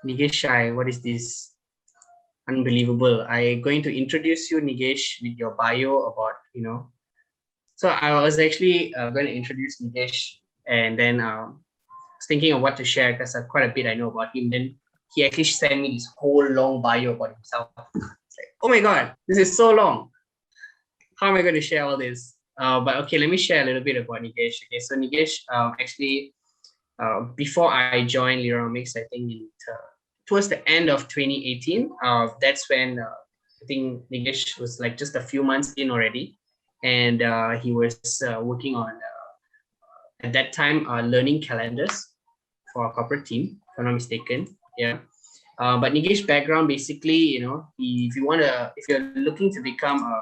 Nigesh, what is this? Unbelievable. I'm going to introduce you, Nigesh, with your bio about, So I was actually going to introduce Nigesh, and then was thinking of what to share because quite a bit I know about him. Then he actually sent me this whole long bio about himself. It's like, oh my God, this is so long. How am I going to share all this? But okay, let me share a little bit about Nigesh. Okay, so Nigesh, actually, before I joined Leaderonomics, I think towards the end of 2018, that's when I think Nigesh was like just a few months in already, and he was working on at that time learning calendars for a corporate team, if I'm not mistaken. Yeah. But Nigesh's background basically, if you're looking to become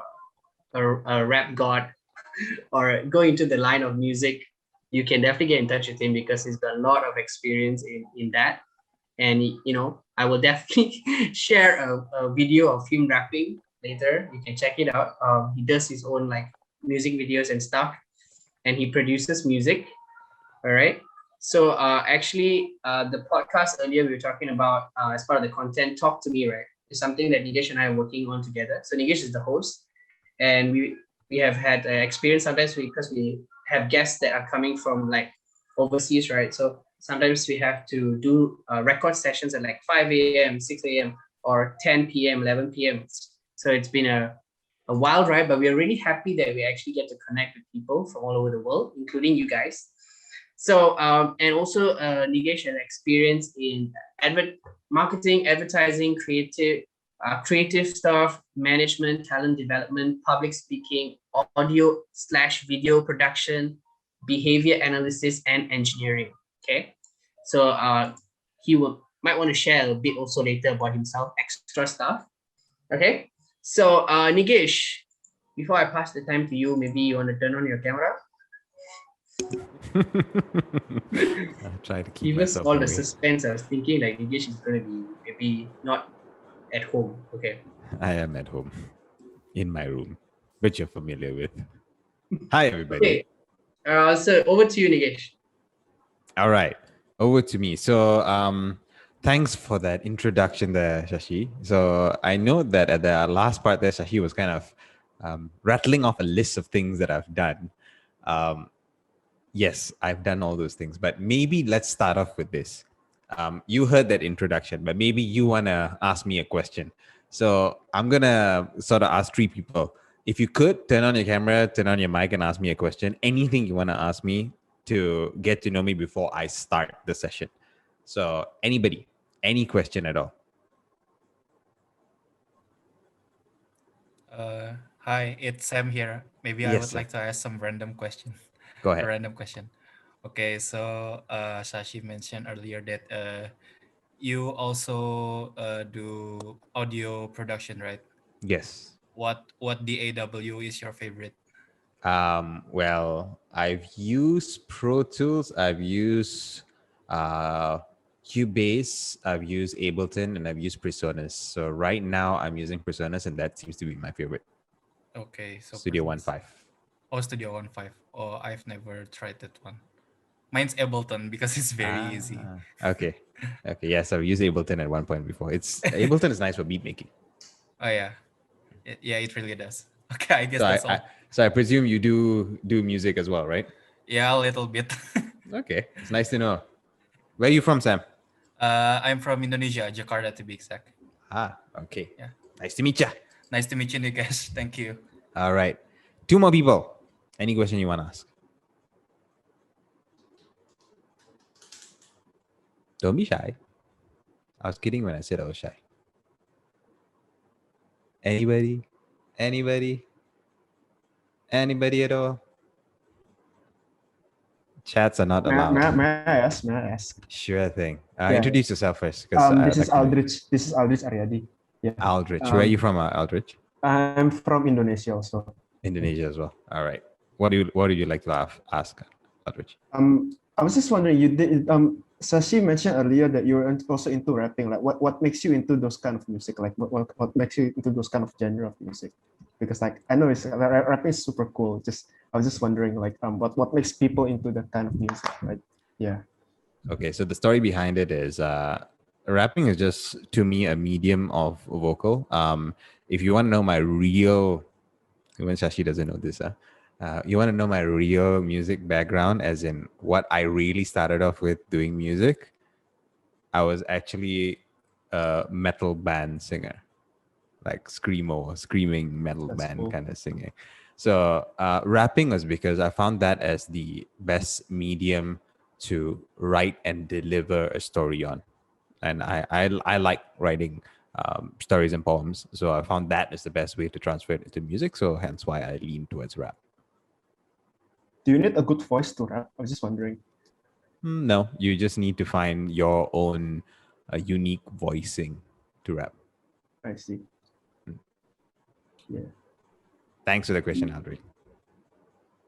a rap god or go into the line of music, you can definitely get in touch with him because he's got a lot of experience in that. And I will definitely share a video of him rapping later. You can check it out. He does his own like music videos and stuff, and he produces music. All right. So actually, the podcast earlier we were talking about as part of the content, Talk to Me, right? It's something that Nigesh and I are working on together. So Nigesh is the host, and we have had experience sometimes because we have guests that are coming from like overseas, right? So sometimes we have to do record sessions at like 5 a.m., 6 a.m., or 10 p.m., 11 p.m. So it's been a wild ride, but we're really happy that we actually get to connect with people from all over the world, including you guys. So, and also Nigesh has experience in marketing, advertising, creative stuff, management, talent development, public speaking, audio/video production, behavior analysis, and engineering. Okay, so he might want to share a bit also later about himself, extra stuff. Okay, so Nigesh, before I pass the time to you, maybe you want to turn on your camera. I'll try to keep myself all away. The suspense. I was thinking like Nigesh is going to be maybe not at home. Okay. I am at home in my room, which you're familiar with. Hi, everybody. Okay. So over to you, Nigesh. All right. Over to me. So thanks for that introduction there, Shashi. So I know that at the last part there, Shashi was kind of rattling off a list of things that I've done. Yes, I've done all those things, but maybe let's start off with this. You heard that introduction, but maybe you want to ask me a question. So I'm going to sort of ask three people. If you could turn on your camera, turn on your mic and ask me a question, anything you want to ask me to get to know me before I start the session. So anybody, any question at all? Hi, it's Sam here. Maybe I would like to ask some random question. Go ahead. A random question. Okay, so Shashi mentioned earlier that you also do audio production, right? Yes. What DAW is your favorite? Well, I've used Pro Tools. I've used Cubase. I've used Ableton, and I've used PreSonus. So right now, I'm using PreSonus, and that seems to be my favorite. Okay, so Studio 1.5. Oh, Studio 1.5. Oh, I've never tried that one. Mine's Ableton because it's very easy. Okay. Okay. Yes, I've used Ableton at one point before. Ableton is nice for beat making. Oh yeah, yeah, it really does. Okay, I guess that's all. So I presume you do music as well, right? Yeah, a little bit. Okay, it's nice to know. Where are you from, Sam? I'm from Indonesia, Jakarta to be exact. Okay. Yeah. Nice to meet you. Nice to meet you, Nigesh. Thank you. All right. Two more people. Any question you want to ask? Don't be shy. I was kidding when I said I was shy. Anybody? Anybody? Anybody at all? Chats are not allowed. May I ask? Sure thing. Introduce yourself first. This is Aldrich. This is Aldrich Aryadi. Yeah. Aldrich. Where are you from, Aldrich? I'm from Indonesia also. Indonesia as well. All right. What do you like to ask, Aldrich? I was just wondering, you did Shashi mentioned earlier that you were also into rapping. Like what makes you into those kind of music? Like what makes you into those kind of genre of music? Because like I know rapping is super cool. I was just wondering like what makes people into that kind of music, right? Yeah. Okay, so the story behind it is rapping is just to me a medium of vocal. If you want to know my real, even Shashi doesn't know this, you want to know my real music background, as in what I really started off with doing music. I was actually a metal band singer, like screamo, screaming metal That's band cool. kind of singing. So rapping was because I found that as the best medium to write and deliver a story on, and I like writing stories and poems. So I found that is the best way to transfer it into music. So hence why I lean towards rap. Do you need a good voice to rap? I was just wondering. No, you just need to find your own unique voicing to rap. I see. Yeah. Thanks for the question, Aldrich.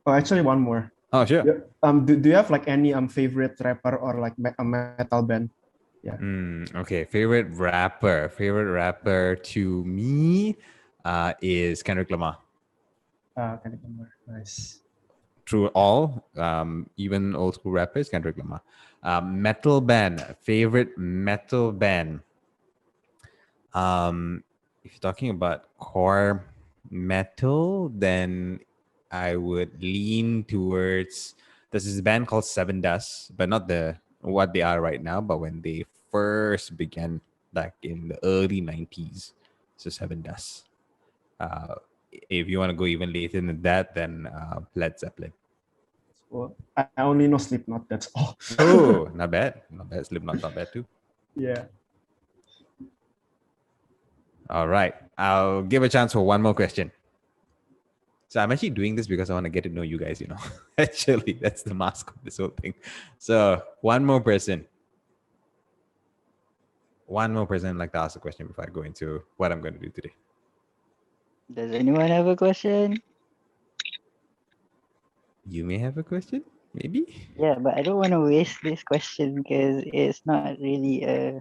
Oh, actually, one more. Oh, sure. Yeah. Do you have like any favorite rapper or like a metal band? Yeah. Okay. Favorite rapper to me is Kendrick Lamar. Can I remember? Nice. Through all, even old school rappers, Kendrick Lamar. Metal band, favorite metal band. If you're talking about core metal, then I would lean towards, there's this band called Seven Dust, but not what they are right now, but when they first began, like in the early 90s. So Seven Dust. If you want to go even later than that, then Led Zeppelin. Well, I only know Slipknot. That's all. Oh, not bad. Not bad. Slipknot, not bad too. Yeah. All right. I'll give a chance for one more question. So I'm actually doing this because I want to get to know you guys, Actually, that's the mask of this whole thing. So one more person. One more person would like to ask a question before I go into what I'm going to do today. Does anyone have a question? You may have a question, maybe? Yeah, but I don't want to waste this question because it's not really a.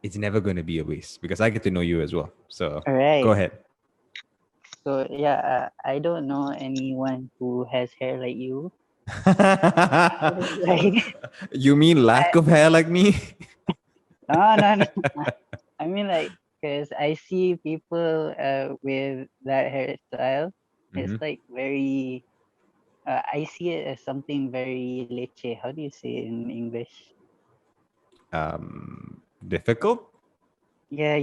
It's never going to be a waste because I get to know you as well. So All right. go ahead. So yeah, I don't know anyone who has hair like you. You mean lack of hair like me? No. I mean because I see people with that hairstyle. It's like very. I see it as something very leche. How do you say it in English? Difficult? Yeah.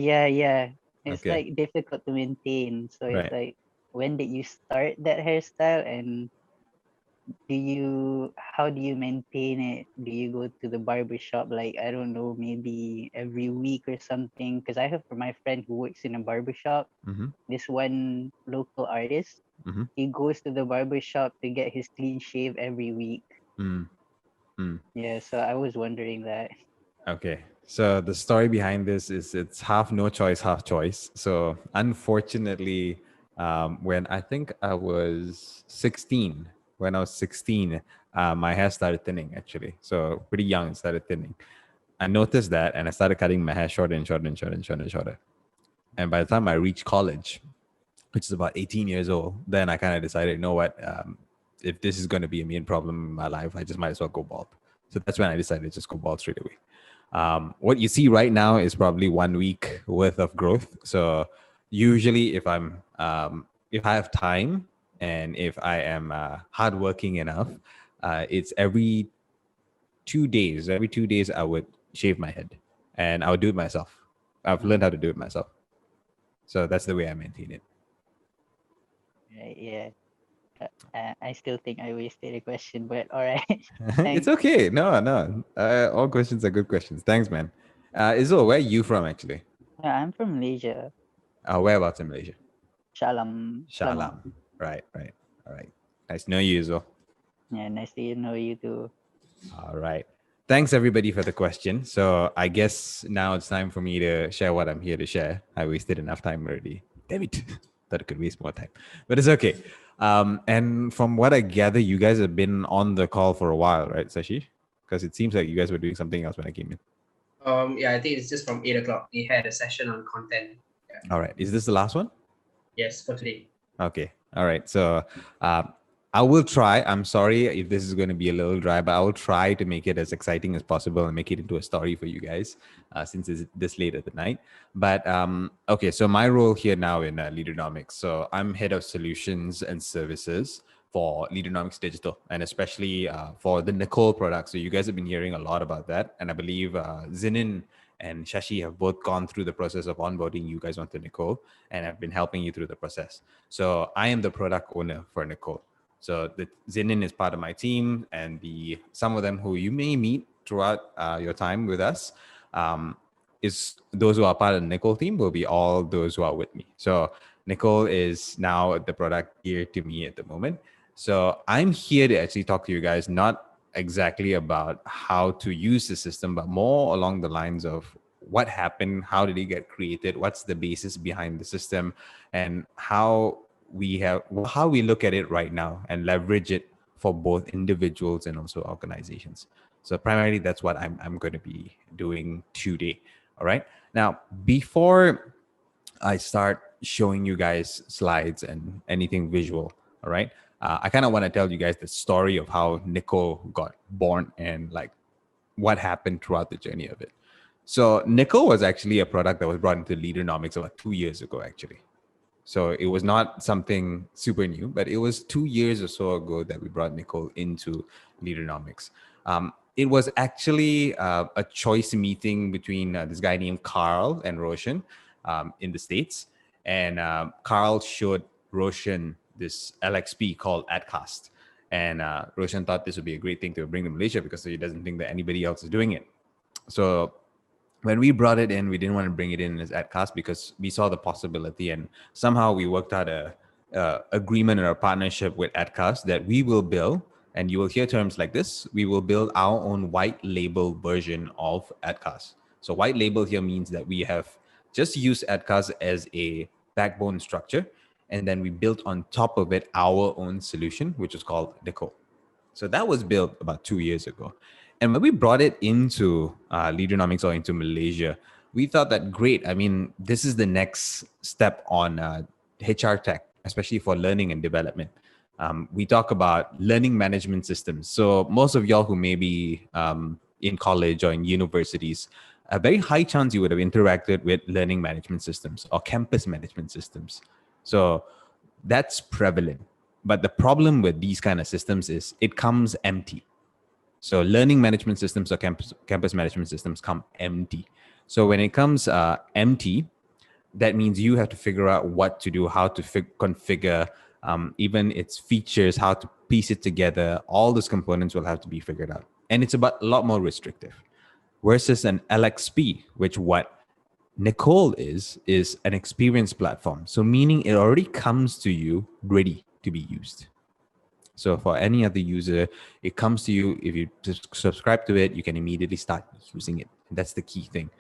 It's Okay. like difficult to maintain. So Right. it's like, when did you start that hairstyle, and how do you maintain it? Do you go to the barber shop, like, I don't know, maybe every week or something? Because I have my friend who works in a barber shop, this one local artist, he goes to the barber shop to get his clean shave every week. Yeah, so I was wondering that. Okay. So the story behind this is it's half no choice, half choice. So unfortunately, when I think I was 16, my hair started thinning actually. So pretty young, it started thinning. I noticed that and I started cutting my hair shorter and shorter and shorter and shorter and shorter. And by the time I reached college, which is about 18 years old, then I kind of decided, you know what, if this is going to be a main problem in my life, I just might as well go bald. So that's when I decided to just go bald straight away. What you see right now is probably 1 week worth of growth. So usually if I have time and if I am hardworking enough, it's every 2 days. Every 2 days I would shave my head and I would do it myself. I've learned how to do it myself. So that's the way I maintain it. Right, yeah. I still think I wasted a question, but all right. It's okay. No. All questions are good questions. Thanks, man. Izzul, where are you from actually? Yeah, I'm from Malaysia. Whereabouts in Malaysia? Shalam. Shalam. Right. All right. Nice to know you, Izzul. Yeah, nice to know you too. All right. Thanks everybody for the question. So I guess now it's time for me to share what I'm here to share. I wasted enough time already. Damn it. Thought I could waste more time, but it's okay. And from what I gather, you guys have been on the call for a while, right, Sashi? Because it seems like you guys were doing something else when I came in. Yeah, I think it's just from 8 o'clock. We had a session on content. Yeah. All right. Is this the last one? Yes, for today. Okay. All right. So I will try. I'm sorry if this is going to be a little dry, but I will try to make it as exciting as possible and make it into a story for you guys, since it's this late at the night. But okay, so my role here now in Leaderonomics. So I'm head of solutions and services for Leaderonomics Digital, and especially for the Necole product. So you guys have been hearing a lot about that, and I believe Zinin and Shashi have both gone through the process of onboarding you guys onto Necole, and have been helping you through the process. So I am the product owner for Necole. So the Zinin is part of my team, and some of them who you may meet throughout your time with us is those who are part of the Necole team will be all those who are with me. So Necole is now the product here to me at the moment. So I'm here to actually talk to you guys, not exactly about how to use the system, but more along the lines of what happened, how did it get created, what's the basis behind the system, and how we look at it right now and leverage it for both individuals and also organizations. So primarily that's what I'm going to be doing today. All right. Now, before I start showing you guys slides and anything visual, all right, I kind of want to tell you guys the story of how Necole got born and like what happened throughout the journey of it. So Necole was actually a product that was brought into Leaderonomics about 2 years ago, actually. So it was not something super new, but it was 2 years or so ago that we brought Necole into Leaderonomics. It was actually a choice meeting between this guy named Carl and Roshan in the States. And Carl showed Roshan this LXP called Adcast. And Roshan thought this would be a great thing to bring to Malaysia because he doesn't think that anybody else is doing it. So when we brought it in, we didn't want to bring it in as Adcast because we saw the possibility, and somehow we worked out a agreement or a partnership with Adcast that we will build, and you will hear terms like this, we will build our own white label version of Adcast. So white label here means that we have just used Adcast as a backbone structure, and then we built on top of it our own solution, which is called Necole. So that was built about 2 years ago. And when we brought it into Leaderonomics or into Malaysia, we thought that great. I mean, this is the next step on HR tech, especially for learning and development. We talk about learning management systems. So most of y'all who may be in college or in universities, a very high chance you would have interacted with learning management systems or campus management systems. So that's prevalent. But the problem with these kind of systems is it comes empty. So learning management systems or campus management systems come empty. So when it comes empty, that means you have to figure out what to do, how to configure, even its features, how to piece it together. All those components will have to be figured out. And it's a lot more restrictive. Versus an LXP, which what Necole is an experience platform. So meaning it already comes to you ready to be used. So for any other user, it comes to you. If you subscribe to it, you can immediately start using it. And that's the key thing.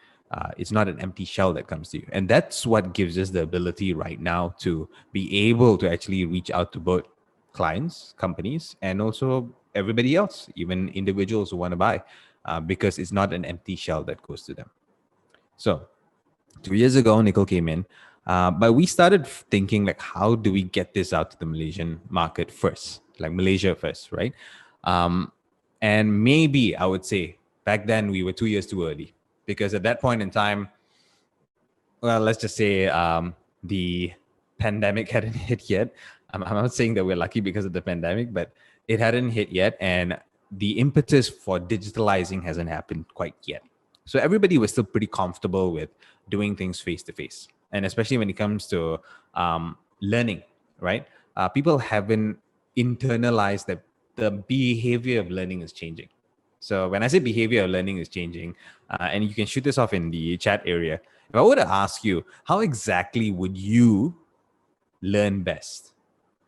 It's not an empty shell that comes to you. And that's what gives us the ability right now to be able to actually reach out to both clients, companies, and also everybody else, even individuals who want to buy, because it's not an empty shell that goes to them. So 2 years ago, Necole came in, but we started thinking like, how do we get this out to the Malaysian market first, like Malaysia first, right? And maybe I would say back then we were 2 years too early because at that point in time, well, let's just say the pandemic hadn't hit yet. I'm not saying that we're lucky because of the pandemic, but it hadn't hit yet. And the impetus for digitalizing hasn't happened quite yet. So everybody was still pretty comfortable with doing things face to face. And especially when it comes to learning, right? People haven't internalized that the behavior of learning is changing. So when I say behavior of learning is changing, and you can shoot this off in the chat area, if I were to ask you, how exactly would you learn best?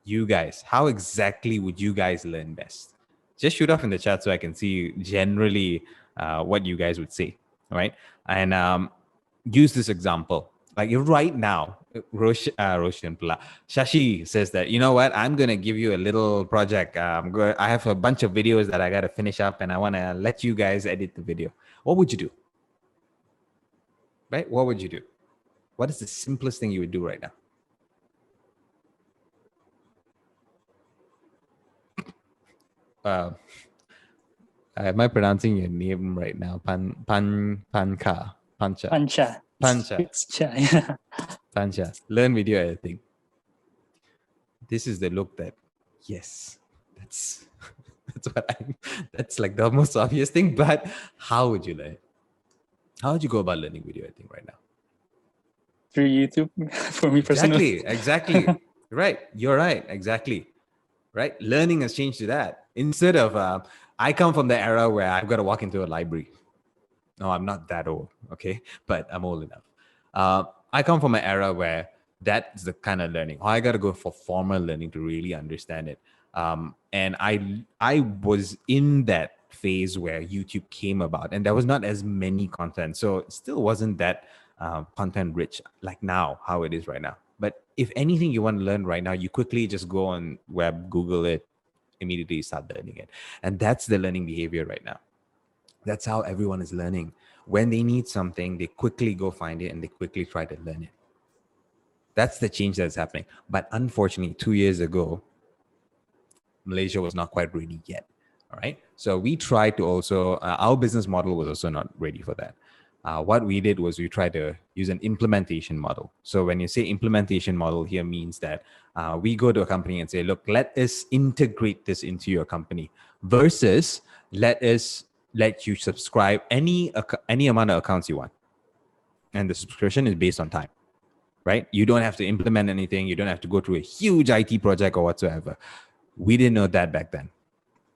You guys, how exactly would you guys learn best? Just shoot off in the chat so I can see generally what you guys would say, right? And use this example. Like right now, Roshan Pula, Shashi says that, you know what, I'm going to give you a little project. I have a bunch of videos that I got to finish up and I want to let you guys edit the video. What would you do? Right? What would you do? What is the simplest thing you would do right now? am I pronouncing your name right now? Pancha. Pancha. Pancha. It's Cha. Yeah. Pancha. Learn video editing. This is the look that, yes, that's that's like the most obvious thing. But how would you learn? How would you go about learning video editing right now? Through YouTube for me personally. Exactly. Right. You're right. Exactly. Right. Learning has changed to that. Instead of, I come from the era where I've got to walk into a library. No, I'm not that old. Okay. But I'm old enough. I come from an era where that's the kind of learning. I got to go for formal learning to really understand it. And I was in that phase where YouTube came about, and there was not as many content. So it still wasn't that content rich like now, how it is right now. But if anything you want to learn right now, you quickly just go on web, Google it, immediately start learning it. And that's the learning behavior right now. That's how everyone is learning. When they need something, they quickly go find it and they quickly try to learn it. That's the change that's happening. But unfortunately, 2 years ago, Malaysia was not quite ready yet. All right. So we tried to also, our business model was also not ready for that. What we did was we tried to use an implementation model. So when you say implementation model here means that we go to a company and say, look, let us integrate this into your company versus let you subscribe any amount of accounts you want. And the subscription is based on time, right? You don't have to implement anything. You don't have to go through a huge IT project or whatsoever. We didn't know that back then.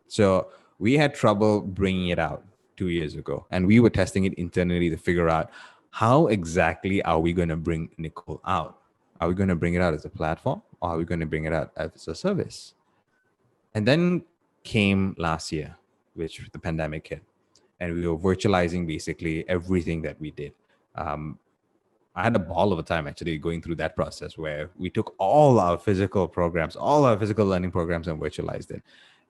So we had trouble bringing it out 2 years ago. And we were testing it internally to figure out how exactly are we going to bring Necole out? Are we going to bring it out as a platform, or are we going to bring it out as a service? And then came last year, which the pandemic hit. And we were virtualizing basically everything that we did. I had a ball of a time actually going through that process where we took all our physical programs, all our physical learning programs, and virtualized it.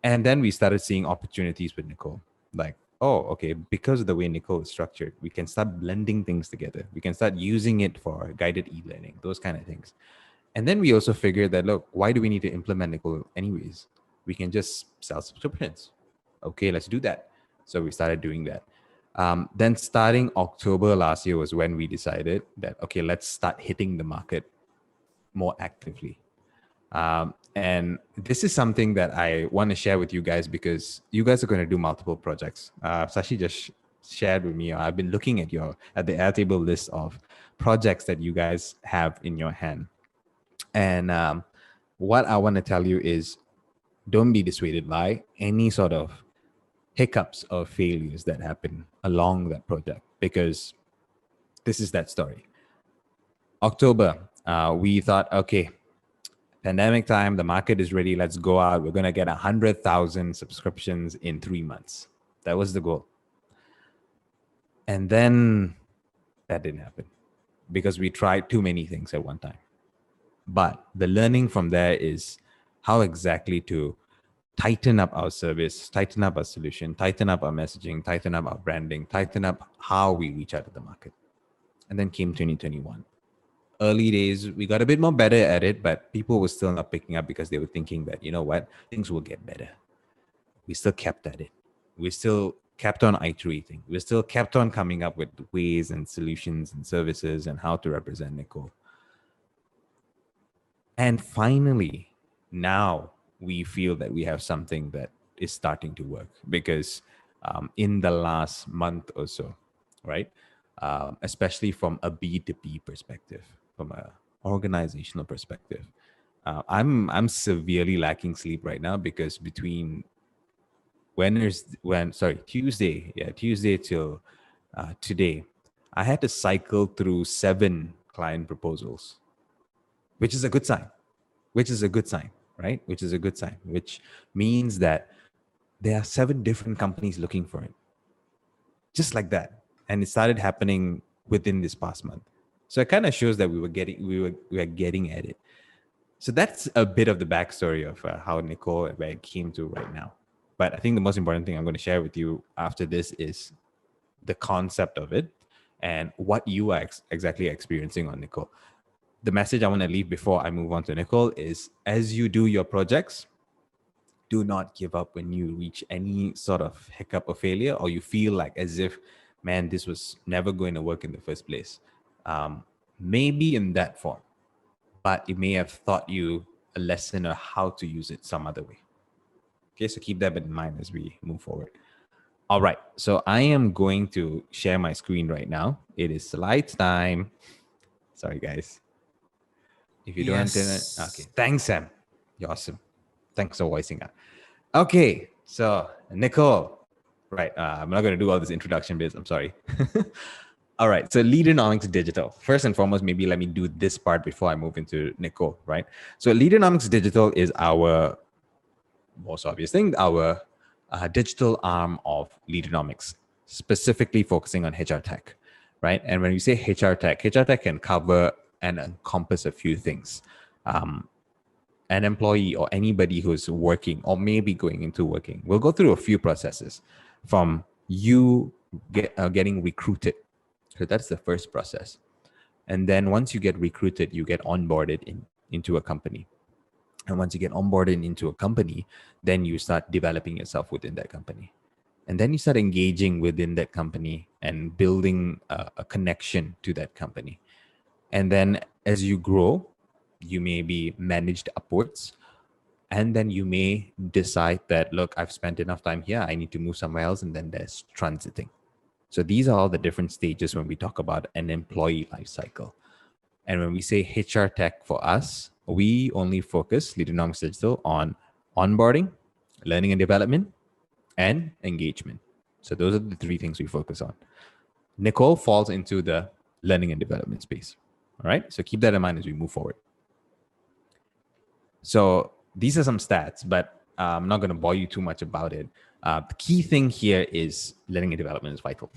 And then we started seeing opportunities with Necole. Like, oh, okay, because of the way Necole is structured, we can start blending things together. We can start using it for guided e-learning, those kind of things. And then we also figured that, look, why do we need to implement Necole anyways? We can just sell subscriptions. Okay, let's do that. So we started doing that. Then starting October last year was when we decided that, okay, let's start hitting the market more actively. And this is something that I want to share with you guys because you guys are going to do multiple projects. Sashi just shared with me, I've been looking at the Airtable list of projects that you guys have in your hand. And what I want to tell you is don't be dissuaded by any sort of hiccups or failures that happen along that project, because this is that story. October, we thought, okay, pandemic time, the market is ready. Let's go out. We're going to get 100,000 subscriptions in 3 months. That was the goal. And then that didn't happen because we tried too many things at one time. But the learning from there is how exactly to tighten up our service, tighten up our solution, tighten up our messaging, tighten up our branding, tighten up how we reach out to the market. And then came 2021. Early days, we got a bit more better at it, but people were still not picking up because they were thinking that, you know what, things will get better. We still kept at it. We still kept on iterating. We still kept on coming up with ways and solutions and services and how to represent Necole. And finally, now we feel that we have something that is starting to work because in the last month or so, right? Especially from a B2B perspective, from an organizational perspective, I'm severely lacking sleep right now because between Tuesday till today, I had to cycle through 7 client proposals, which is a good sign. Right? Which is a good sign, which means that there are 7 different companies looking for it. Just like that. And it started happening within this past month. So it kind of shows that we were getting at it. So that's a bit of the backstory of how Necole, where it came to right now. But I think the most important thing I'm going to share with you after this is the concept of it and what you are exactly experiencing on Necole. The message I want to leave before I move on to Necole is, as you do your projects, do not give up when you reach any sort of hiccup or failure, or you feel like as if, man, this was never going to work in the first place. Maybe in that form, but it may have taught you a lesson on how to use it some other way. Okay, so keep that in mind as we move forward. All right, so I am going to share my screen right now. It is slides time. Sorry, guys. If you don't internet, okay. Thanks, Sam. You're awesome. Thanks for voicing out. Okay, so Necole, right? I'm not going to do all this introduction bits. I'm sorry. All right, so Leaderonomics Digital. First and foremost, maybe let me do this part before I move into Necole, right? So Leaderonomics Digital is our most obvious thing, our digital arm of Leaderonomics, specifically focusing on HR tech, right? And when we say HR tech can cover and encompass a few things. An employee or anybody who's working or maybe going into working will go through a few processes from you getting recruited. So that's the first process. And then once you get recruited, you get onboarded into a company. And once you get onboarded into a company, then you start developing yourself within that company. And then you start engaging within that company and building a connection to that company. And then as you grow, you may be managed upwards. And then you may decide that, look, I've spent enough time here, I need to move somewhere else. And then there's transiting. So these are all the different stages when we talk about an employee life cycle. And when we say HR tech for us, we only focus, Leaderonomics Digital, on onboarding, learning and development, and engagement. So those are the three things we focus on. Necole falls into the learning and development space. All right, so keep that in mind as we move forward. So these are some stats, but I'm not going to bore you too much about it. The key thing here is learning and development is vital.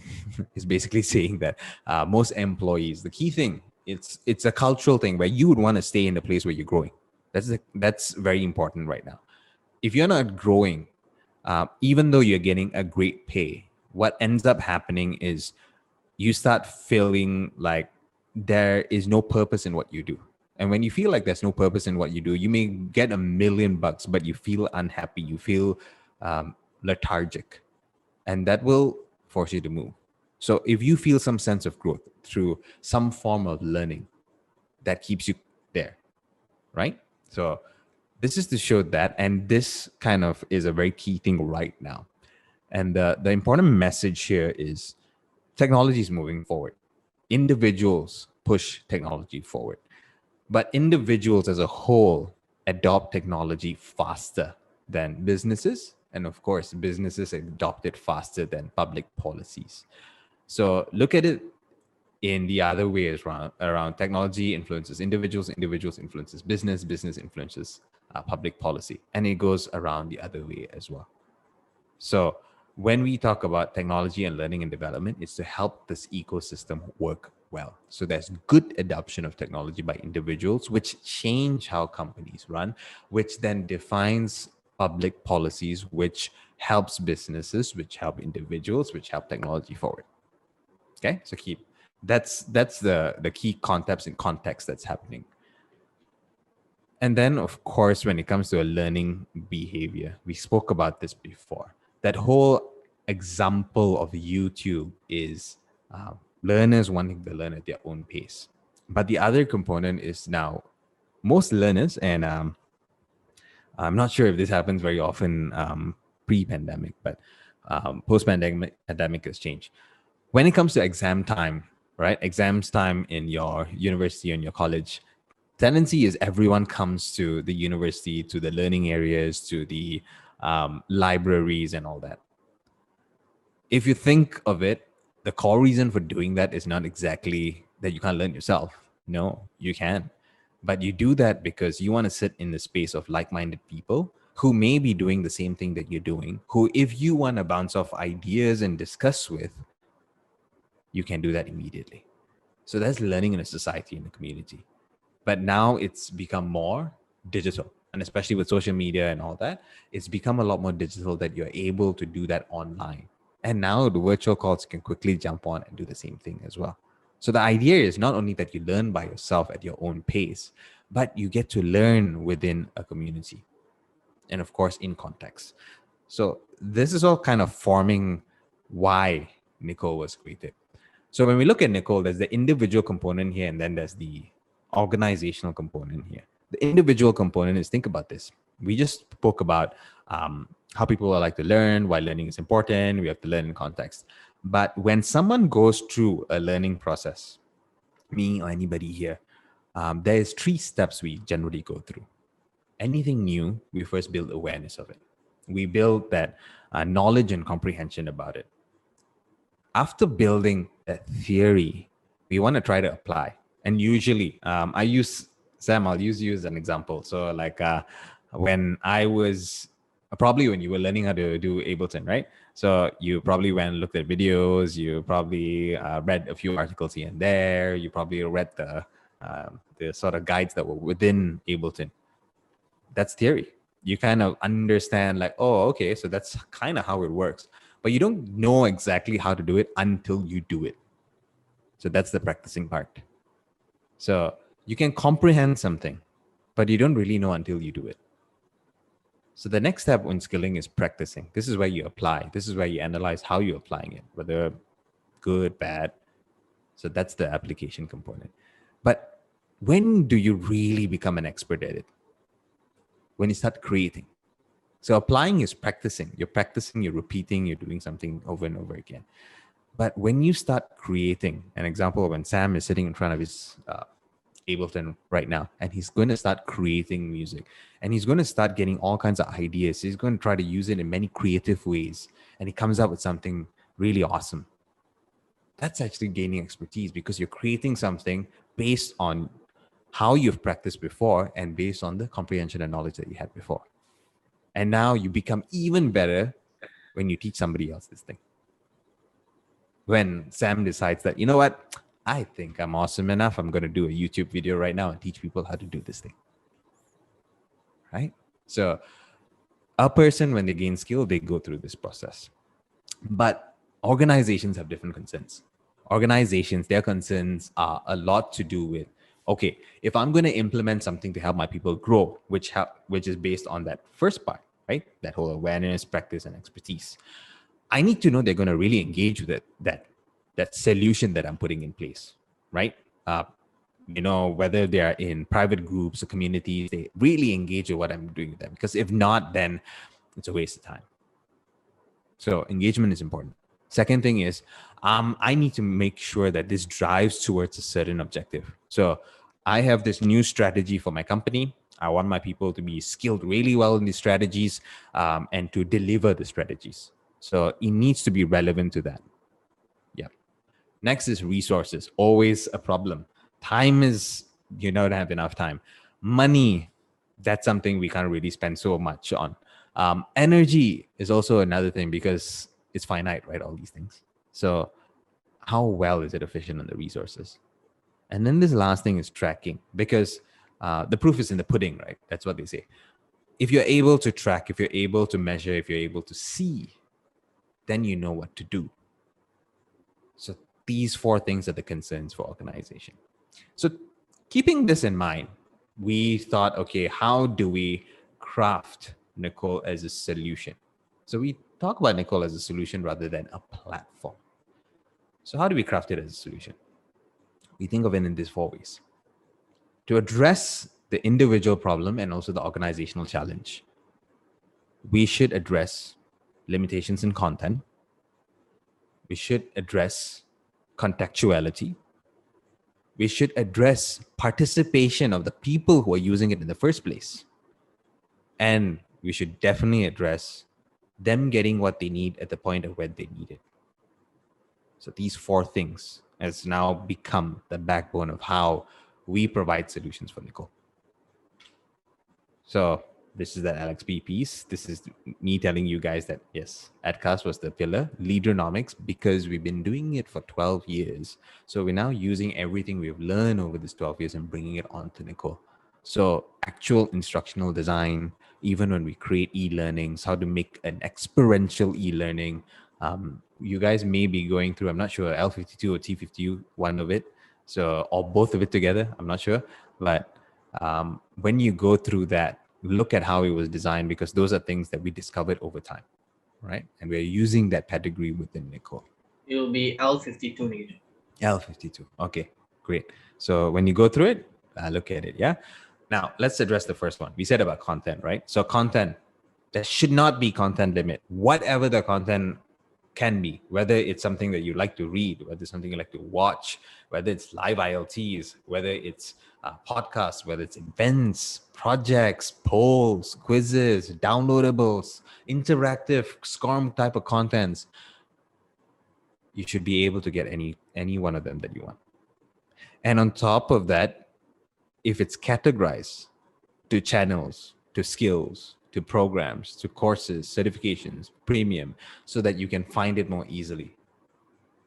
It's basically saying that most employees, the key thing, it's a cultural thing where you would want to stay in the place where you're growing. That's very important right now. If you're not growing, even though you're getting a great pay, what ends up happening is you start feeling like there is no purpose in what you do. And when you feel like there's no purpose in what you do, you may get $1 million, but you feel unhappy, you feel lethargic, and that will force you to move. So if you feel some sense of growth through some form of learning, that keeps you there, right? So this is to show that, and this kind of is a very key thing right now. And the important message here is technology is moving forward. Individuals push technology forward. But individuals as a whole adopt technology faster than businesses. And of course, businesses adopt it faster than public policies. So look at it in the other way around technology influences individuals, individuals influences business, business influences public policy. And it goes around the other way as well. So when we talk about technology and learning and development, it's to help this ecosystem work well. So there's good adoption of technology by individuals, which change how companies run, which then defines public policies, which helps businesses, which help individuals, which help technology forward. Okay, so that's the key concepts and context that's happening. And then, of course, when it comes to a learning behavior, we spoke about this before. That whole example of YouTube is learners wanting to learn at their own pace. But the other component is now most learners, and I'm not sure if this happens very often pre-pandemic, but post-pandemic has changed. When it comes to exam time, right? Exams time in your university or in your college, tendency is everyone comes to the university, to the learning areas, to the libraries and all that. If you think of it, the core reason for doing that is not exactly that you can't learn yourself. No, you can. But you do that because you want to sit in the space of like-minded people who may be doing the same thing that you're doing, who if you want to bounce off ideas and discuss with, you can do that immediately. So that's learning in a society, in a community. But now it's become more digital. And especially with social media and all that, it's become a lot more digital that you're able to do that online. And now the virtual calls can quickly jump on and do the same thing as well. So the idea is not only that you learn by yourself at your own pace, but you get to learn within a community. and of course in context. So this is all kind of forming why Necole was created. So when we look at Necole, there's the individual component here, and then there's the organizational component here. The individual component is, think about this. We just spoke about how people like to learn, why learning is important. We have to learn in context. But when someone goes through a learning process, me or anybody here, there is 3 steps we generally go through. Anything new, we first build awareness of it. We build that knowledge and comprehension about it. After building that theory, we want to try to apply. And usually, I'll use you as an example. So like when I was, probably when you were learning how to do Ableton, right? So you probably went and looked at videos, you probably read a few articles here and there, you probably read the sort of guides that were within Ableton. That's theory. You kind of understand like, oh, okay, so that's kind of how it works. But you don't know exactly how to do it until you do it. So that's the practicing part. So you can comprehend something, but you don't really know until you do it. So the next step when skilling is practicing. This is where you apply. This is where you analyze how you're applying it, whether good, bad. So that's the application component. But when do you really become an expert at it? When you start creating. So applying is practicing. You're practicing, you're repeating, you're doing something over and over again. But when you start creating, an example, when Sam is sitting in front of his Ableton right now, and he's going to start creating music, and he's going to start getting all kinds of ideas. He's going to try to use it in many creative ways, and he comes up with something really awesome. That's actually gaining expertise, because you're creating something based on how you've practiced before and based on the comprehension and knowledge that you had before. And now you become even better when you teach somebody else this thing. When Sam decides that, you know what, I think I'm awesome enough, I'm going to do a YouTube video right now and teach people how to do this thing. Right? So a person, when they gain skill, they go through this process. But organizations have different concerns. Organizations, their concerns are a lot to do with, okay, if I'm going to implement something to help my people grow, which is based on that first part, right? That whole awareness, practice, and expertise. I need to know they're going to really engage with it, that solution that I'm putting in place, right? Whether they are in private groups or communities, they really engage with what I'm doing with them. Because if not, then it's a waste of time. So engagement is important. Second thing is, I need to make sure that this drives towards a certain objective. So I have this new strategy for my company. I want my people to be skilled really well in these strategies and to deliver the strategies. So it needs to be relevant to that. Yeah. Next is resources. Always a problem. Time is, you don't have enough time. Money, that's something we can't really spend so much on. Energy is also another thing, because it's finite, right? All these things. So how well is it efficient on the resources? And then this last thing is tracking, because the proof is in the pudding, right? That's what they say. If you're able to track, if you're able to measure, if you're able to see, then you know what to do. So these 4 things are the concerns for organization. So keeping this in mind, we thought, okay, how do we craft Necole as a solution? So we talk about Necole as a solution rather than a platform. So how do we craft it as a solution? We think of it in these 4 ways. To address the individual problem and also the organizational challenge, we should address limitations in content. We should address contextuality. We should address participation of the people who are using it in the first place. And we should definitely address them getting what they need at the point of when they need it. So these 4 things has now become the backbone of how we provide solutions for Necole. So this is the LXP piece. This is me telling you guys that, yes, AdCast was the pillar, Leaderonomics, because we've been doing it for 12 years. So we're now using everything we've learned over this 12 years and bringing it onto Necole. So actual instructional design, even when we create e-learnings, how to make an experiential e-learning. You guys may be going through, I'm not sure, L52 or T50, one of it. So, or both of it together, I'm not sure. But when you go through that, look at how it was designed, because those are things that we discovered over time, right? And we're using that pedigree within Necole. It will be L52 Nigesh. L52. Okay, great. So when you go through it, look at it. Yeah. Now let's address the first one. We said about content, right? So content, there should not be content limit. Whatever the content can be, whether it's something that you like to read, whether it's something you like to watch, whether it's live ILTs, whether it's podcasts, whether it's events, projects, polls, quizzes, downloadables, interactive SCORM type of contents, you should be able to get any one of them that you want. And on top of that, if it's categorized to channels, to skills, to programs, to courses, certifications, premium, so that you can find it more easily,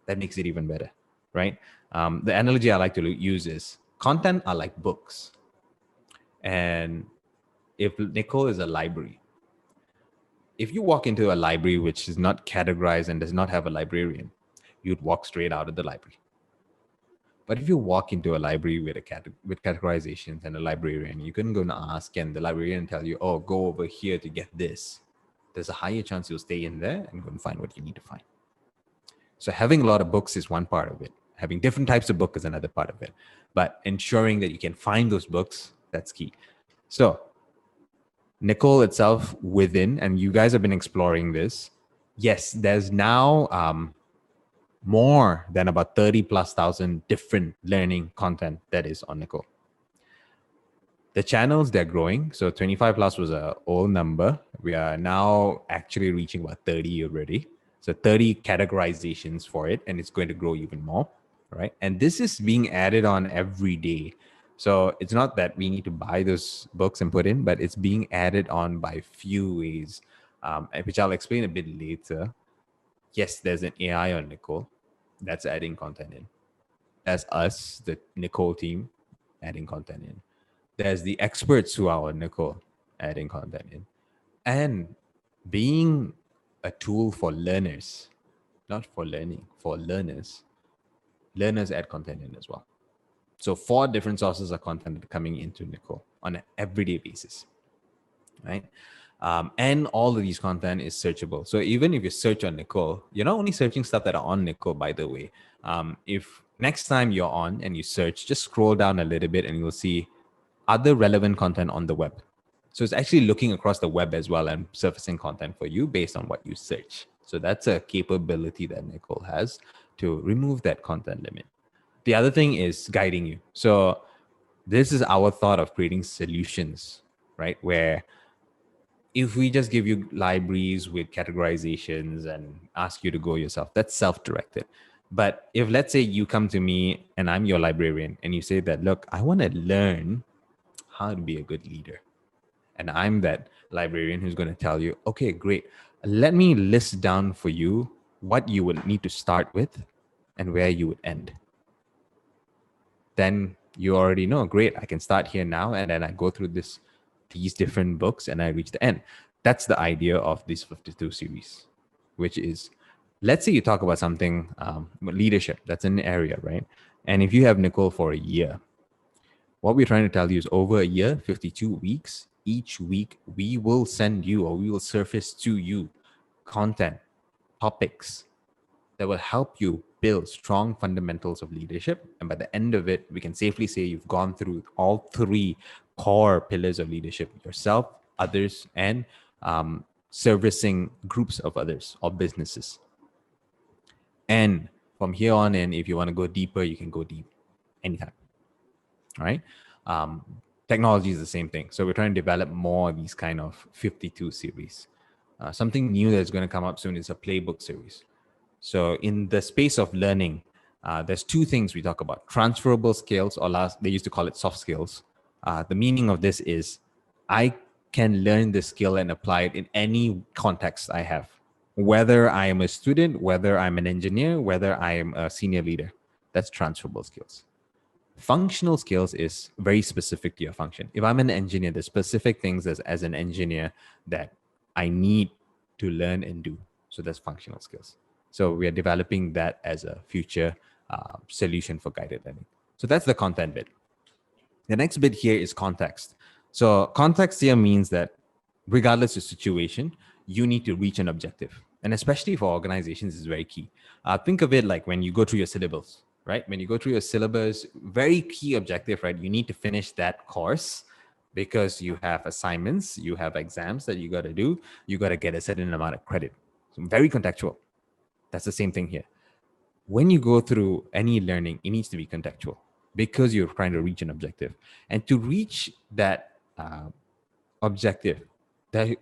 that makes it even better, right? The analogy I like to use is content are like books. And if Necole is a library, if you walk into a library which is not categorized and does not have a librarian, you'd walk straight out of the library. But if you walk into a library with with categorizations and a librarian, you can go and ask, and the librarian tell you, oh, go over here to get this. There's a higher chance you'll stay in there and go and find what you need to find. So having a lot of books is one part of it. Having different types of books is another part of it. But ensuring that you can find those books, that's key. So Necole itself within, and you guys have been exploring this. Yes, there's now more than about 30,000+ different learning content that is on Necole. The channels, they're growing. So 25 plus was an old number. We are now actually reaching about 30 already. So 30 categorizations for it, and it's going to grow even more, right? And this is being added on every day. So it's not that we need to buy those books and put in, but it's being added on by few ways, which I'll explain a bit later. Yes, there's an AI on Necole that's adding content in. There's us, the Necole team, adding content in. There's the experts who are on Necole adding content in. And being a tool for learners, not for learning, for learners add content in as well. So 4 different sources of content coming into Necole on an everyday basis, right? And all of these content is searchable. So even if you search on Necole, you're not only searching stuff that are on Necole, by the way. If next time you're on and you search, just scroll down a little bit and you'll see other relevant content on the web. So it's actually looking across the web as well and surfacing content for you based on what you search. So that's a capability that Necole has to remove that content limit. The other thing is guiding you. So this is our thought of creating solutions, right? Where if we just give you libraries with categorizations and ask you to go yourself, that's self-directed. But if, let's say, you come to me and I'm your librarian and you say that, look, I want to learn how to be a good leader. And I'm that librarian who's going to tell you, okay, great. Let me list down for you what you would need to start with and where you would end. Then you already know, great, I can start here now. And then I go through these different books and I reach the end. That's the idea of this 52 series, which is, let's say you talk about something, leadership, that's an area, right? And if you have Necole for a year, what we're trying to tell you is over a year, 52 weeks, each week, we will send you, or we will surface to you content, topics that will help you build strong fundamentals of leadership. And by the end of it, we can safely say you've gone through all 3 core pillars of leadership: yourself, others, and servicing groups of others or businesses. And from here on in, if you want to go deeper, you can go deep anytime. All right. Technology is the same thing. So we're trying to develop more of these kind of 52 series. Something new that's going to come up soon is a playbook series. So in the space of learning, there's 2 things we talk about: transferable skills, or they used to call it soft skills. The meaning of this is I can learn this skill and apply it in any context I have, whether I am a student, whether I'm an engineer, whether I am a senior leader. That's transferable skills. Functional skills is very specific to your function. If I'm an engineer, there's specific things as an engineer that I need to learn and do. So that's functional skills. So we are developing that as a future solution for guided learning. So that's the content bit. The next bit here is context. So context here means that regardless of situation, you need to reach an objective. And especially for organizations, is very key. Think of it like when you go through your syllabus, right? When you go through your syllabus, very key objective, right? You need to finish that course because you have assignments, you have exams that you got to do, you got to get a certain amount of credit. So very contextual. That's the same thing here. When you go through any learning, it needs to be contextual because you're trying to reach an objective. And to reach that objective,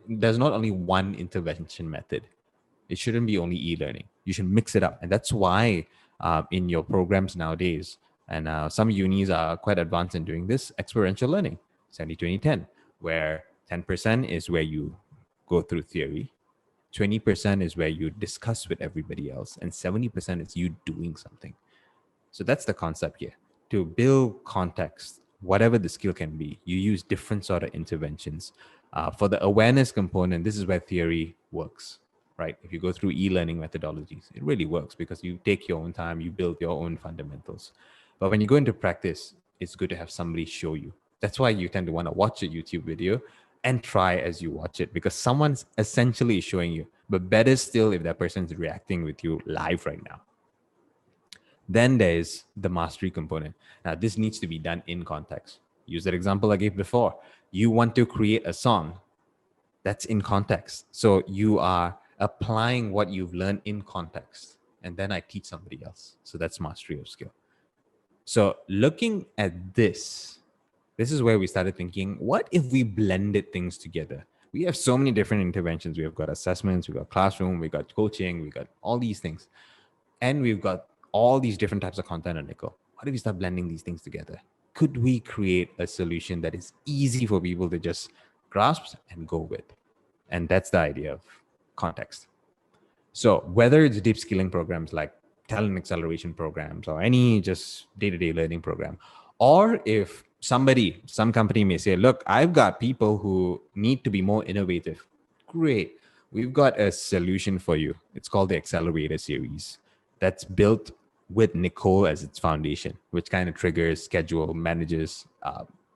there's not only one intervention method. It shouldn't be only e-learning. You should mix it up. And that's why in your programs nowadays, and some unis are quite advanced in doing this, experiential learning, 70-20-10, where 10% is where you go through theory, 20% is where you discuss with everybody else, and 70% is you doing something. So that's the concept here. To build context, whatever the skill can be, you use different sort of interventions. For the awareness component, this is where theory works, right? If you go through e-learning methodologies, it really works because you take your own time, you build your own fundamentals. But when you go into practice, it's good to have somebody show you. That's why you tend to want to watch a YouTube video and try as you watch it, because someone's essentially showing you. But better still if that person's reacting with you live right now. Then there's the mastery component. Now, this needs to be done in context. Use that example I gave before. You want to create a song that's in context. So you are applying what you've learned in context. And then I teach somebody else. So that's mastery of skill. So looking at this is where we started thinking, what if we blended things together? We have so many different interventions. We've got assessments, we've got classroom, we've got coaching, we've got all these things. And we've got all these different types of content on Necole. What if we start blending these things together? Could we create a solution that is easy for people to just grasp and go with? And that's the idea of context. So whether it's deep skilling programs like talent acceleration programs or any just day-to-day learning program, or if some company may say, look, I've got people who need to be more innovative. Great. We've got a solution for you. It's called the Accelerator Series. That's built with Necole as its foundation, which kind of triggers, schedule, manages,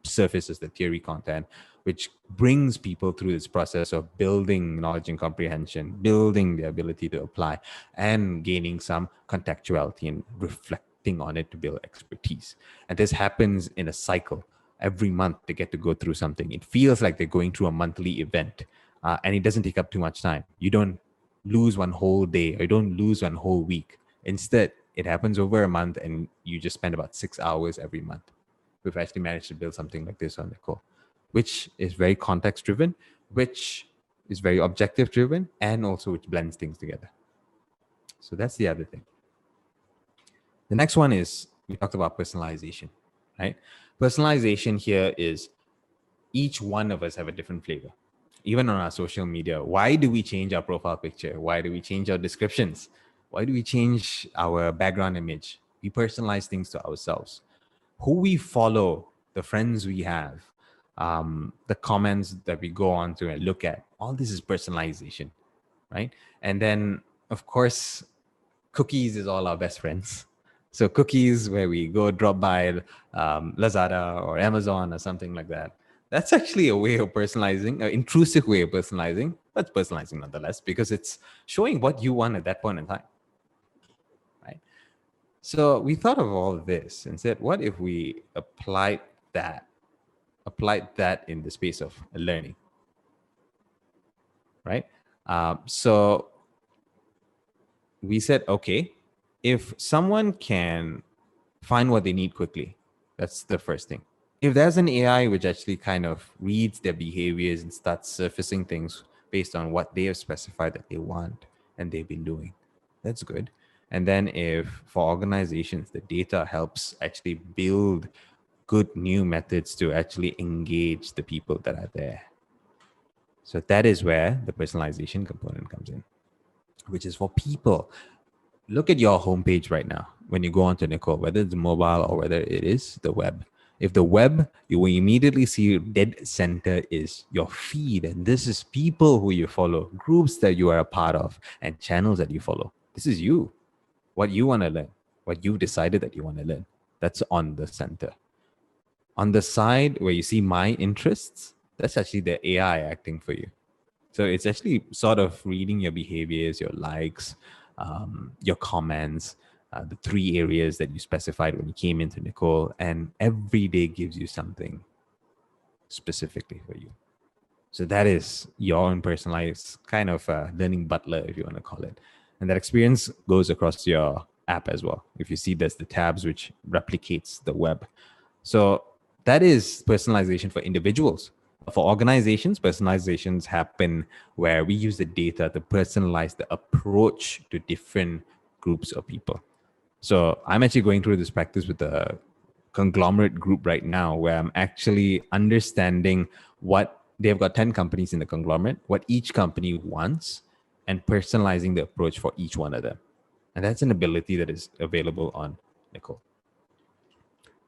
surfaces the theory content, which brings people through this process of building knowledge and comprehension, building the ability to apply, and gaining some contextuality and reflecting on it to build expertise. And this happens in a cycle. Every month they get to go through something. It feels like they're going through a monthly event, and it doesn't take up too much time. You don't lose one whole day, or you don't lose one whole week. Instead, it happens over a month and you just spend about 6 hours every month. We've actually managed to build something like this on Necole, which is very context driven, which is very objective driven, and also which blends things together. So that's the other thing. The next one is, we talked about personalization, right? Personalization here is each one of us have a different flavor. Even on our social media, why do we change our profile picture? Why do we change our descriptions? Why do we change our background image? We personalize things to ourselves. Who we follow, the friends we have, the comments that we go on to and look at, all this is personalization, right? And then, of course, cookies is all our best friends. So cookies, where we go drop by Lazada or Amazon or something like that. That's actually a way of personalizing, an intrusive way of personalizing, but personalizing nonetheless, because it's showing what you want at that point in time, right? So we thought of all of this and said, what if we applied that in the space of learning, right? So we said, okay, if someone can find what they need quickly, that's the first thing. If there's an AI which actually kind of reads their behaviors and starts surfacing things based on what they have specified that they want and they've been doing, that's good. And then if for organizations, the data helps actually build good new methods to actually engage the people that are there. So that is where the personalization component comes in, which is for people. Look at your homepage right now. When you go onto Necole, whether it's mobile or whether it is the web. If the web, you will immediately see dead center is your feed. And this is people who you follow, groups that you are a part of, and channels that you follow. This is you, what you want to learn, what you decided that you want to learn. That's on the center. On the side where you see my interests, that's actually the AI acting for you. So it's actually sort of reading your behaviors, your likes, your comments, the 3 areas that you specified when you came into Necole, and every day gives you something specifically for you. So that is your own personalized kind of learning butler, if you want to call it. And that experience goes across your app as well. If you see, there's the tabs which replicates the web. So that is personalization for individuals. For organizations, personalizations happen where we use the data to personalize the approach to different groups of people. So I'm actually going through this practice with a conglomerate group right now where I'm actually understanding what they've got 10 companies in the conglomerate, what each company wants, and personalizing the approach for each one of them. And that's an ability that is available on Necole.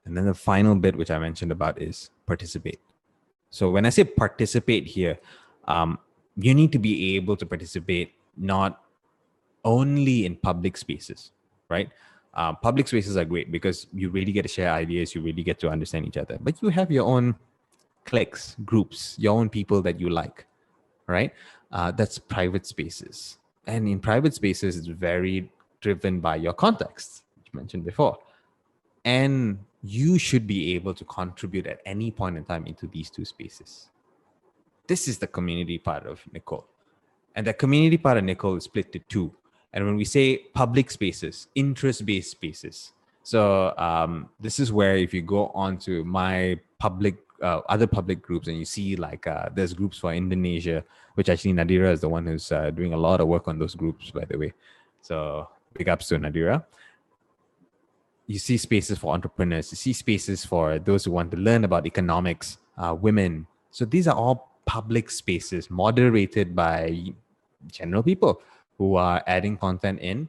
And then the final bit, which I mentioned about, is participate. So when I say participate here, you need to be able to participate not only in public spaces, right? Public spaces are great because you really get to share ideas, you really get to understand each other, but you have your own cliques, groups, your own people that you like, right? That's private spaces. And in private spaces, it's very driven by your context, which you mentioned before. And you should be able to contribute at any point in time into these 2 spaces. This is the community part of Necole. And the community part of Necole is split to 2. And when we say public spaces, interest-based spaces. So this is where if you go on to my public, other public groups, and you see like there's groups for Indonesia, which actually Nadira is the one who's doing a lot of work on those groups, by the way. So big ups to Nadira. You see spaces for entrepreneurs, you see spaces for those who want to learn about economics, women. So these are all public spaces moderated by general people who are adding content in,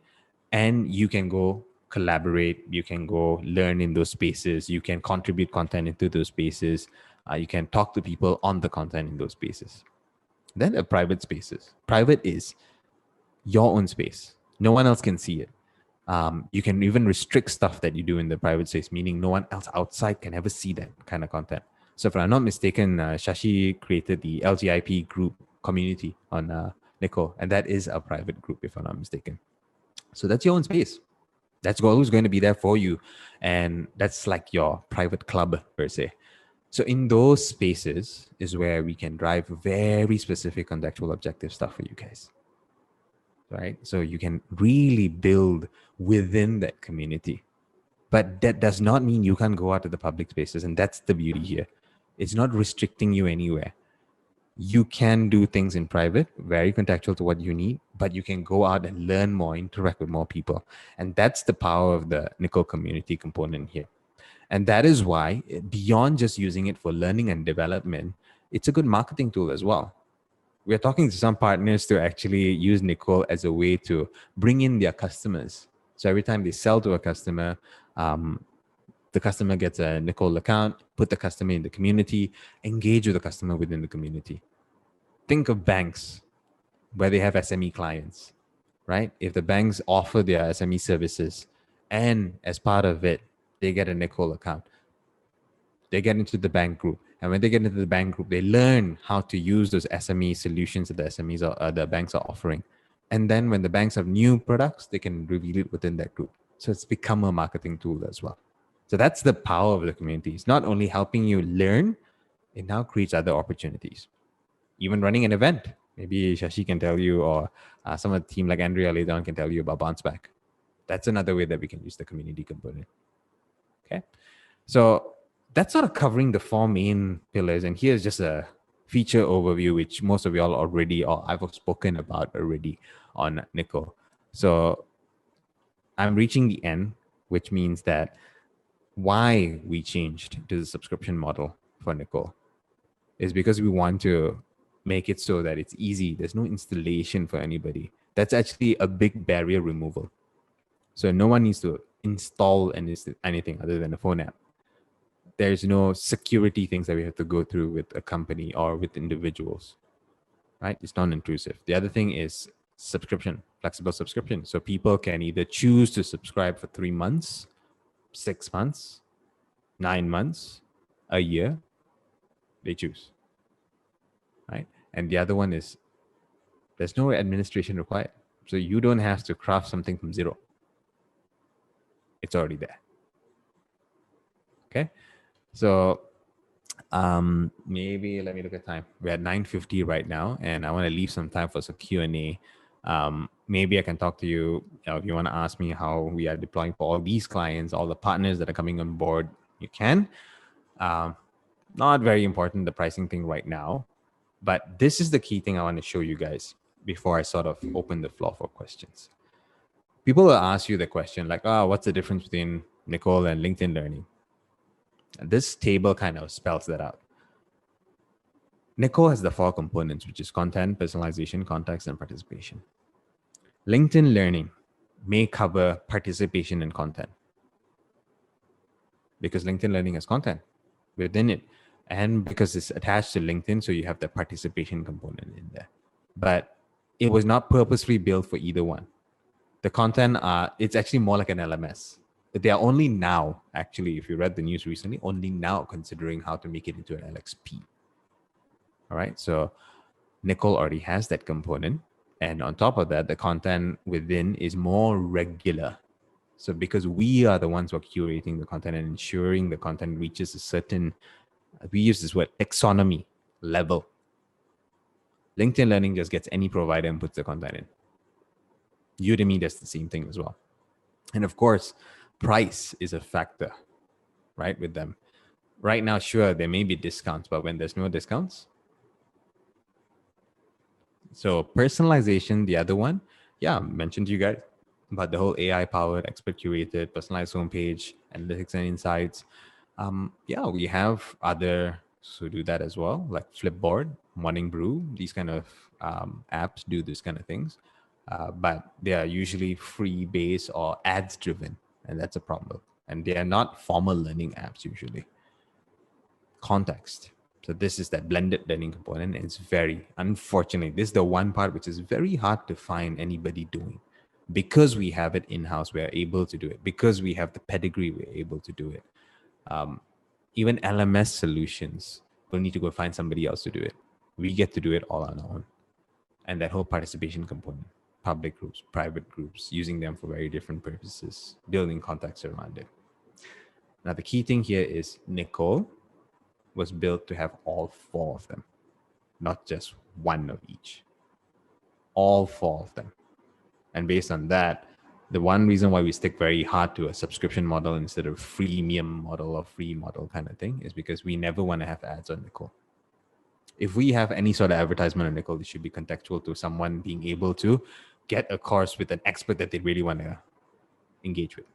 and you can go collaborate, you can go learn in those spaces, you can contribute content into those spaces, you can talk to people on the content in those spaces. Then the private spaces. Private is your own space. No one else can see it. You can even restrict stuff that you do in the private space, meaning no one else outside can ever see that kind of content. So if I'm not mistaken, Shashi created the LGIP group community on Necole, and that is a private group, if I'm not mistaken. So that's your own space. That's always going to be there for you. And that's like your private club per se. So in those spaces is where we can drive very specific contextual objective stuff for you guys. Right? So you can really build within that community. But that does not mean you can't go out to the public spaces. And that's the beauty here. It's not restricting you anywhere. You can do things in private, very contextual to what you need, but you can go out and learn more, interact with more people. And that's the power of the Necole community component here. And that is why, beyond just using it for learning and development, it's a good marketing tool as well. We're talking to some partners to actually use Necole as a way to bring in their customers. So every time they sell to a customer, the customer gets a Necole account, put the customer in the community, engage with the customer within the community. Think of banks where they have SME clients, right? If the banks offer their SME services and as part of it, they get a Necole account, they get into the bank group. And when they get into the bank group, they learn how to use those SME solutions that the SMEs or the banks are offering. And then when the banks have new products, they can reveal it within that group. So it's become a marketing tool as well. So that's the power of the community. It's not only helping you learn, it now creates other opportunities. Even running an event. Maybe Shashi can tell you, or some of the team like Andrea later on can tell you about Bounce Back. That's another way that we can use the community component. Okay. So that's sort of covering the 4 main pillars. And here's just a feature overview, which most of y'all already, or I've spoken about already on Necole. So I'm reaching the end, which means that why we changed to the subscription model for Necole is because we want to make it so that it's easy. There's no installation for anybody. That's actually a big barrier removal. So no one needs to install anything other than a phone app. There's no security things that we have to go through with a company or with individuals, right? It's non-intrusive. The other thing is subscription, flexible subscription. So people can either choose to subscribe for 3 months, 6 months, 9 months, a year, they choose, right? And the other one is there's no administration required. So you don't have to craft something from zero. It's already there. Okay. So maybe let me look at time. We're at 9:50 right now, and I want to leave some time for some Q&A. Maybe I can talk to you, if you want to ask me how we are deploying for all these clients, all the partners that are coming on board, you can. Not very important, the pricing thing right now, but this is the key thing I want to show you guys before I sort of open the floor for questions. People will ask you the question like, what's the difference between Necole and LinkedIn Learning? This table kind of spells that out. Necole has the 4 components, which is content, personalization, context, and participation. LinkedIn Learning may cover participation and content because LinkedIn Learning has content within it, and because it's attached to LinkedIn, so you have the participation component in there. But it was not purposely built for either one. The content, it's actually more like an LMS. They are only now, actually, if you read the news recently, only now considering how to make it into an LXP. All right, so Necole already has that component. And on top of that, the content within is more regular. So because we are the ones who are curating the content and ensuring the content reaches a certain, we use this word, taxonomy level. LinkedIn Learning just gets any provider and puts the content in. Udemy does the same thing as well. And of course, price is a factor, right, with them. Right now, sure, there may be discounts, but when there's no discounts. So personalization, the other one, I mentioned to you guys about the whole AI-powered, expert-curated, personalized homepage, analytics and insights. We have others who do that as well, like Flipboard, Morning Brew. These kind of apps do this kind of things, but they are usually free-based or ads-driven, and that's a problem. And they are not formal learning apps usually. Context. So this is that blended learning component. It's very, unfortunately, this is the one part which is very hard to find anybody doing. Because we have it in-house, we're able to do it. Because we have the pedigree, we're able to do it. Even LMS solutions will need to go find somebody else to do it. We get to do it all on our own. And that whole participation component, public groups, private groups, using them for very different purposes, building context around it. Now, the key thing here is Necole was built to have all 4 of them, not just one of each. All 4 of them. And based on that, the one reason why we stick very hard to a subscription model instead of freemium model or free model kind of thing is because we never want to have ads on Necole. If we have any sort of advertisement on Necole, it should be contextual to someone being able to get a course with an expert that they really want to engage with.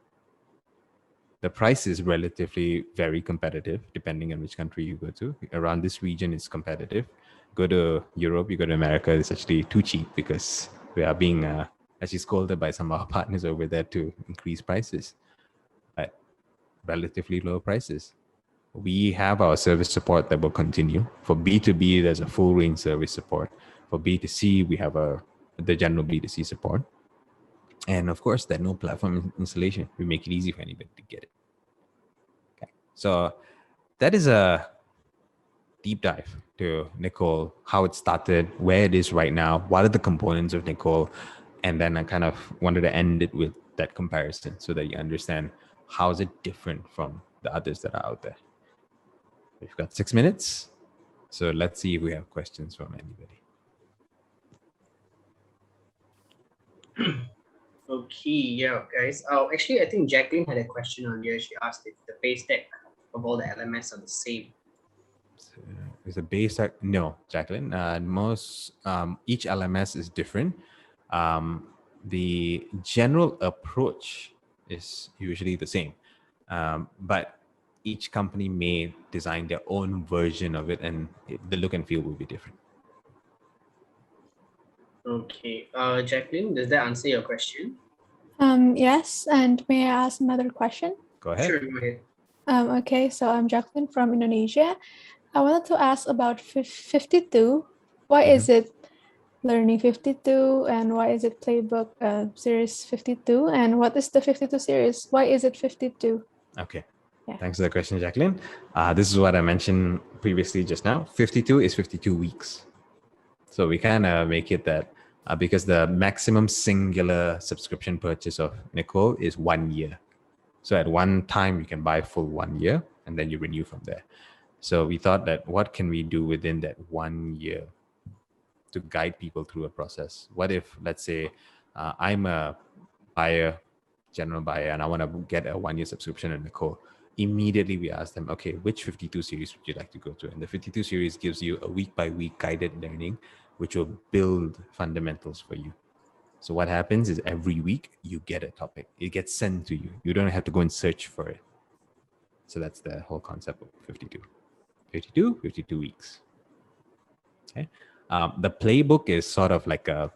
The price is relatively very competitive, depending on which country you go to. Around this region, it's competitive. Go to Europe, you go to America, it's actually too cheap because we are being actually scolded by some of our partners over there to increase prices. But relatively low prices. We have our service support that will continue. For B2B, there's a full range service support. For B2C, we have the general B2C support. And of course, there's no platform installation. We make it easy for anybody to get it. Okay. So that is a deep dive to Necole, how it started, where it is right now, what are the components of Necole, and then I kind of wanted to end it with that comparison so that you understand how is it different from the others that are out there. We've got 6 minutes, so let's see if we have questions from anybody. Okay, guys. Actually, I think Jacqueline had a question earlier. She asked if the pay stack of all the LMS are the same. So, is a base stack? No, Jacqueline. Each LMS is different. The general approach is usually the same, but each company may design their own version of it, and the look and feel will be different. Okay, Jacqueline, does that answer your question? Yes, and may I ask another question? Go ahead. Sure, go ahead. Okay, so I'm Jacqueline from Indonesia. I wanted to ask about 52. Why is it Learning 52, and why is it Playbook Series 52? And what is the 52 series? Why is it 52? Okay, Yeah. Thanks for the question, Jacqueline. This is what I mentioned previously just now. 52 is 52 weeks. So we kind of make it that because the maximum singular subscription purchase of Necole is 1 year. So at one time, you can buy full 1 year and then you renew from there. So we thought that what can we do within that 1 year to guide people through a process? What if, let's say, I'm a buyer, general buyer, and I want to get a 1 year subscription in Necole. Immediately we ask them, okay, which 52 series would you like to go to? And the 52 series gives you a week by week guided learning, which will build fundamentals for you. So what happens is every week you get a topic. It gets sent to you. You don't have to go and search for it. So that's the whole concept of 52. 52 weeks. Okay. The playbook is sort of like a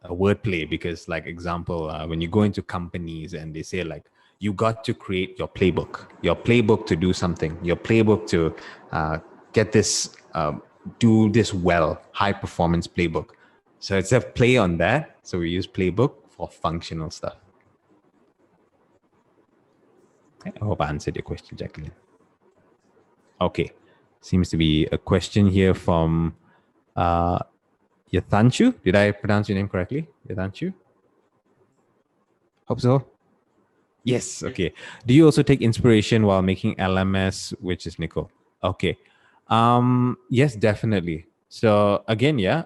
wordplay because, like, example, when you go into companies and they say like, you got to create your playbook to do something, your playbook to get this, do this well, high performance playbook. So it's a play on that. So we use playbook for functional stuff. Okay, I hope I answered your question, Jacqueline. Okay, seems to be a question here from Yathanshu. Did I pronounce your name correctly? Yathanshu? Hope so. Yes. Okay. Do you also take inspiration while making LMS, which is Necole? Okay. Yes, definitely. So again, yeah,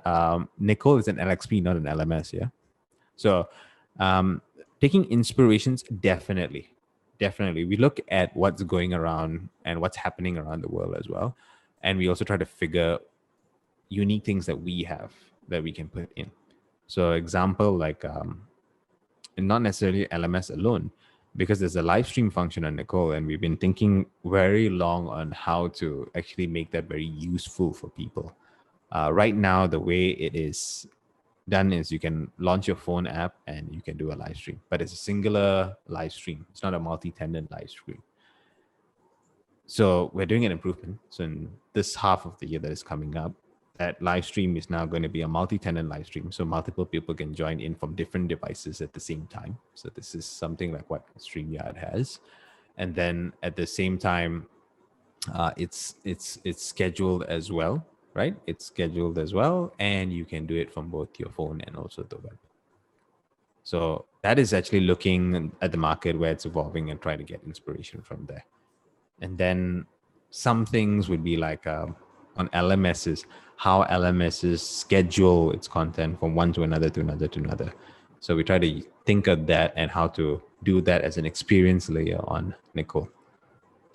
Necole is an LXP, not an LMS. Yeah. So taking inspirations, definitely. We look at what's going around and what's happening around the world as well. And we also try to figure unique things that we have that we can put in. So example, like not necessarily LMS alone, because there's a live stream function on Necole, and we've been thinking very long on how to actually make that very useful for people. Right now, the way it is done is you can launch your phone app and you can do a live stream, but it's a singular live stream. It's not a multi-tenant live stream. So we're doing an improvement. So in this half of the year that is coming up, that live stream is now going to be a multi-tenant live stream. So multiple people can join in from different devices at the same time. So this is something like what StreamYard has. And then at the same time, it's scheduled as well, right? It's scheduled as well. And you can do it from both your phone and also the web. So that is actually looking at the market where it's evolving and trying to get inspiration from there. And then some things would be like on LMSs, how LMSs schedule its content from one to another to another to another. So we try to think of that and how to do that as an experience layer on Necole.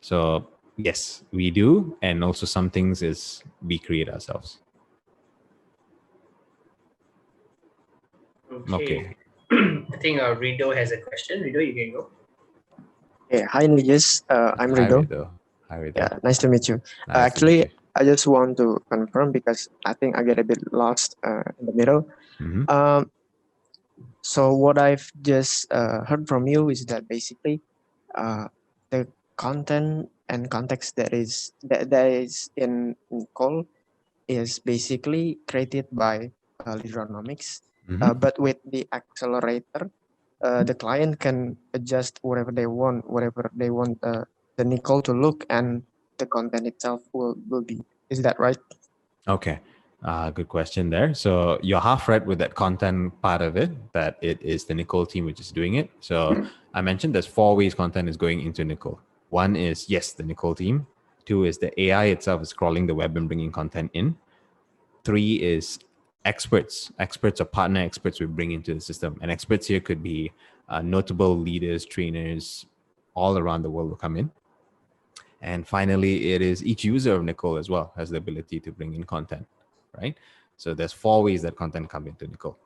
So yes, we do. And also some things is we create ourselves. Okay. I think Rido has a question. Rido, you can go. Yeah, hi Nigesh. I'm Rido. Hi Rido. Yeah, nice to meet you. Actually, I just want to confirm because I think I get a bit lost in the middle. Mm-hmm. So what I've just heard from you is that basically the content and context that is in Necole is basically created by Leaderonomics, but with the accelerator, the client can adjust whatever they want the Necole to look, and the content itself will be. Is that right? Okay. Good question there. So you're half right with that content part of it, that it is the Necole team which is doing it. So I mentioned there's 4 ways content is going into Necole. One is, yes, the Necole team. 2 is the AI itself is crawling the web and bringing content in. 3 is experts or partner experts we bring into the system. And experts here could be notable leaders, trainers, all around the world will come in. And finally, it is each user of Necole as well has the ability to bring in content, right? So there's 4 ways that content come into Necole.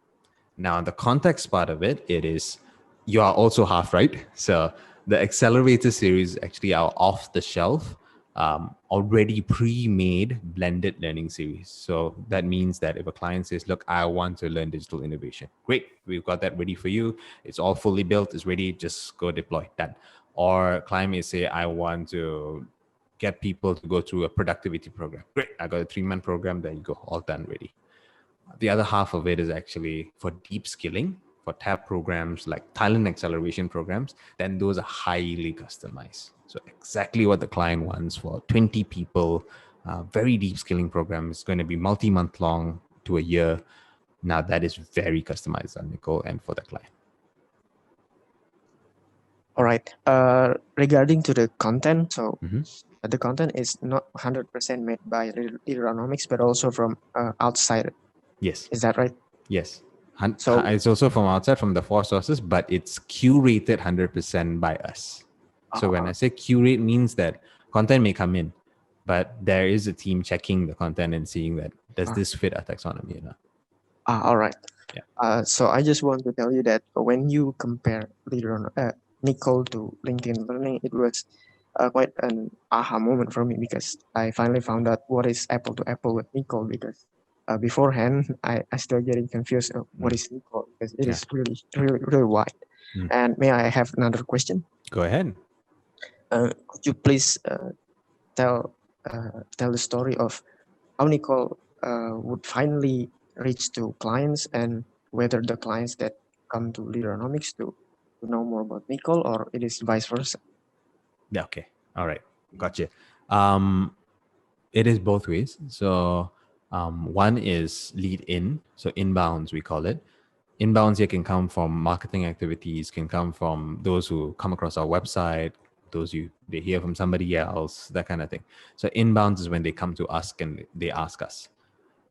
Now, the context part of it, it is, you are also half right. So the accelerator series actually are off the shelf, already pre-made blended learning series. So that means that if a client says, look, I want to learn digital innovation, great, we've got that ready for you. It's all fully built, it's ready, just go deploy, done. Or client may say, I want to get people to go through a productivity program. Great, I got a 3-month program, there you go, all done, ready. The other half of it is actually for deep skilling, for tab programs like talent acceleration programs, then those are highly customized. So exactly what the client wants for 20 people, very deep skilling program is going to be multi-month long to a year. Now that is very customized on Necole and for the client. All right. Regarding to the content, so the content is not 100% made by Leaderonomics, but also from outside. Yes. Is that right? Yes. So it's also from outside, from the 4 sources, but it's curated 100% by us. So when I say curate, means that content may come in, but there is a team checking the content and seeing that does this fit our taxonomy or not. All right. Yeah. So I just want to tell you that when you compare Necole to LinkedIn Learning, it was quite an aha moment for me, because I finally found out what is apple to apple with Necole, because beforehand I still getting confused of what is Necole, because it is really wide. And may I have another question? Go ahead. Could you please tell the story of how Necole would finally reach to clients, and whether the clients that come to Leaderonomics to know more about Necole, or it is vice versa? Yeah, okay. All right. Gotcha. It is both ways. So one is lead in. So inbounds, we call it. Inbounds here can come from marketing activities, can come from those who come across our website, they hear from somebody else, that kind of thing. So inbounds is when they come to us and they ask us.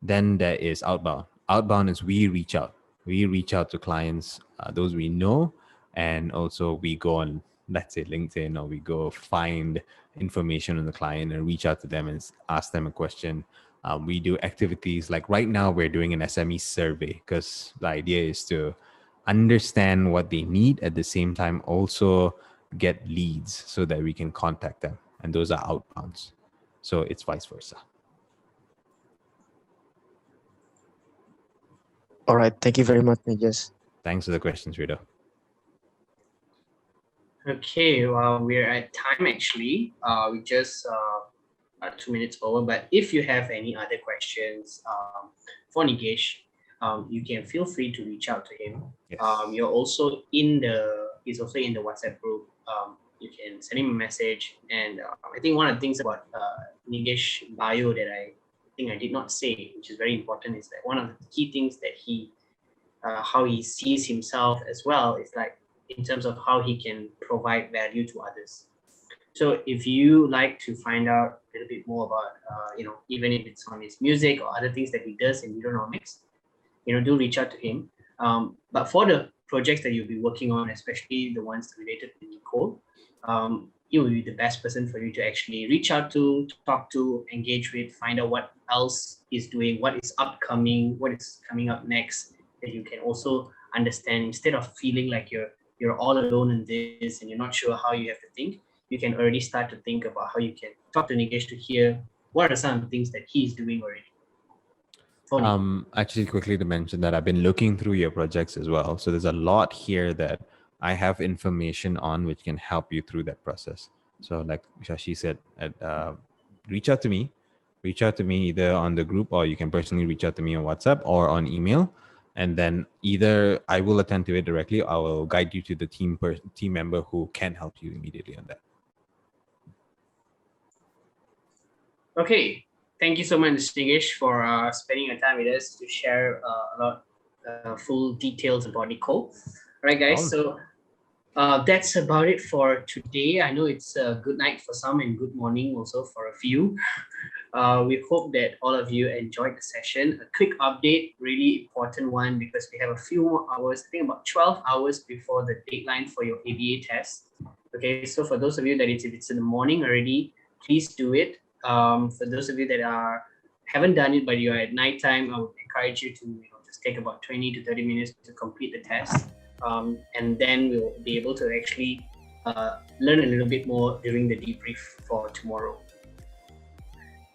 Then there is outbound. Outbound is we reach out. We reach out to clients, those we know, and also we go on, let's say LinkedIn, or we go find information on the client and reach out to them and ask them a question. We do activities like right now we're doing an SME survey, because the idea is to understand what they need, at the same time also get leads so that we can contact them. And those are outbounds. So it's vice versa. All right. Thank you very much, Nigesh. Thanks for the questions, Rito. Okay, well, we're at time actually. We just 2 minutes over, but if you have any other questions for Nigesh, you can feel free to reach out to him. Yes. He's also in the WhatsApp group. You can send him a message, and I think one of the things about Nigesh bio that I think I did not say, which is very important, is that one of the key things that how he sees himself as well is like in terms of how he can provide value to others. So if you like to find out a little bit more about, even if it's on his music or other things that he does in Leaderonomics, do reach out to him. But for the projects that you'll be working on, especially the ones related to Necole, he will be the best person for you to actually reach out to, talk to, engage with, find out what else he's doing, what is upcoming, what is coming up next, that you can also understand, instead of feeling like you're all alone in this and you're not sure how you have to think. You can already start to think about how you can talk to Nigesh to hear what are some of the things that he's doing already. Actually, quickly to mention that I've been looking through your projects as well. So there's a lot here that I have information on which can help you through that process. So like Shashi said, reach out to me either on the group, or you can personally reach out to me on WhatsApp or on email. And then either I will attend to it directly, or I will guide you to the team member who can help you immediately on that. Okay, thank you so much, Nigesh, for spending your time with us to share a lot full details about Necole. All right, guys. So that's about it for today. I know it's a good night for some and good morning also for a few. We hope that all of you enjoyed the session. A quick update, really important one, because we have a few more hours, I think about 12 hours before the deadline for your ABA test. Okay, so for those of you that if it's in the morning already, please do it. For those of you that haven't done it, but you're at nighttime, I would encourage you to just take about 20 to 30 minutes to complete the test. And then we'll be able to actually learn a little bit more during the debrief for tomorrow.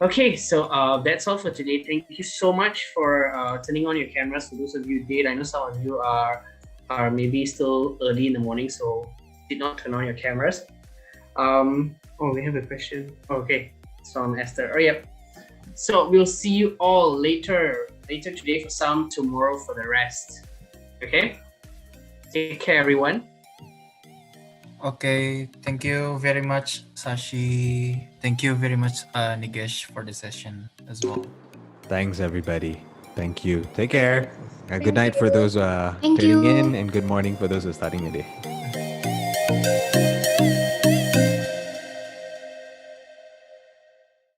Okay, so that's all for today. Thank you so much for turning on your cameras. For those of you who did, I know some of you are maybe still early in the morning, so did not turn on your cameras. We have a question. Okay, it's from Esther. Oh, yep. So we'll see you all later today for some, tomorrow for the rest. Okay? Take care, everyone. Okay, thank you very much, Sashi. Thank you very much, Nigesh, for the session as well. Thanks, everybody. Thank you. Take care. Good Thank night for those Thank tuning you. in, and good morning for those who are starting the day.